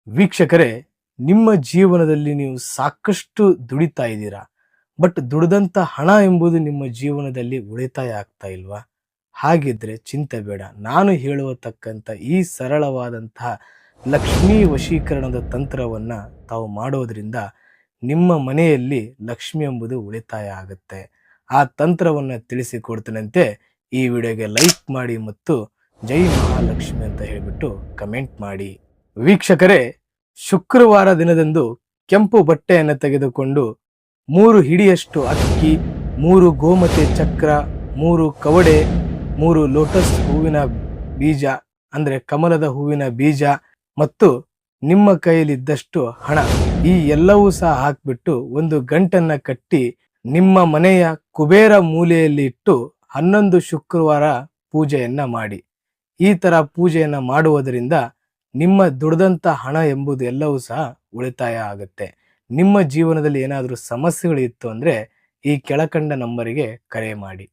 ವೀಕ್ಷಕರೇ, ನಿಮ್ಮ ಜೀವನದಲ್ಲಿ ನೀವು ಸಾಕಷ್ಟು ದುಡಿತಾ ಇದ್ದೀರಾ. ಬಟ್ ದುಡಿದಂಥ ಹಣ ಎಂಬುದು ನಿಮ್ಮ ಜೀವನದಲ್ಲಿ ಉಳಿತಾಯ ಆಗ್ತಾ ಇಲ್ವಾ? ಹಾಗಿದ್ರೆ ಚಿಂತೆ ಬೇಡ. ನಾನು ಹೇಳುವತಕ್ಕಂಥ ಈ ಸರಳವಾದಂತಹ ಲಕ್ಷ್ಮೀ ವಶೀಕರಣದ ತಂತ್ರವನ್ನು ತಾವು ಮಾಡೋದ್ರಿಂದ ನಿಮ್ಮ ಮನೆಯಲ್ಲಿ ಲಕ್ಷ್ಮಿ ಎಂಬುದು ಉಳಿತಾಯ ಆಗುತ್ತೆ. ಆ ತಂತ್ರವನ್ನು ತಿಳಿಸಿಕೊಡ್ತೇನಂತೆ. ಈ ವಿಡಿಯೋಗೆ ಲೈಕ್ ಮಾಡಿ ಮತ್ತು ಜೈ ಮಹಾಲಕ್ಷ್ಮಿ ಅಂತ ಹೇಳಿಬಿಟ್ಟು ಕಮೆಂಟ್ ಮಾಡಿ. ವೀಕ್ಷಕರೇ, ಶುಕ್ರವಾರ ದಿನದಂದು ಕೆಂಪು ಬಟ್ಟೆಯನ್ನು ತೆಗೆದುಕೊಂಡು 3 ಹಿಡಿಯಷ್ಟು ಅಕ್ಕಿ, 3 ಗೋಮತೆ ಚಕ್ರ, 3 ಕವಡೆ, 3 ಲೋಟಸ್ ಹೂವಿನ ಬೀಜ ಅಂದರೆ ಕಮಲದ ಹೂವಿನ ಬೀಜ ಮತ್ತು ನಿಮ್ಮ ಕೈಯಲ್ಲಿದ್ದಷ್ಟು ಹಣ, ಈ ಎಲ್ಲವೂ ಸಹ ಹಾಕಿಬಿಟ್ಟು ಒಂದು ಗಂಟನ್ನು ಕಟ್ಟಿ ನಿಮ್ಮ ಮನೆಯ ಕುಬೇರ ಮೂಲೆಯಲ್ಲಿ ಇಟ್ಟು 11 ಶುಕ್ರವಾರ ಪೂಜೆಯನ್ನ ಮಾಡಿ. ಈ ತರ ಪೂಜೆಯನ್ನ ಮಾಡುವುದರಿಂದ ನಿಮ್ಮ ದುಡಿದಂಥ ಹಣ ಎಂಬುದು ಎಲ್ಲವೂ ಸಹ ಉಳಿತಾಯ ಆಗುತ್ತೆ. ನಿಮ್ಮ ಜೀವನದಲ್ಲಿ ಏನಾದರೂ ಸಮಸ್ಯೆಗಳಿತ್ತು ಅಂದರೆ ಈ ಕೆಳಕಂಡ ನಂಬರಿಗೆ ಕರೆ ಮಾಡಿ.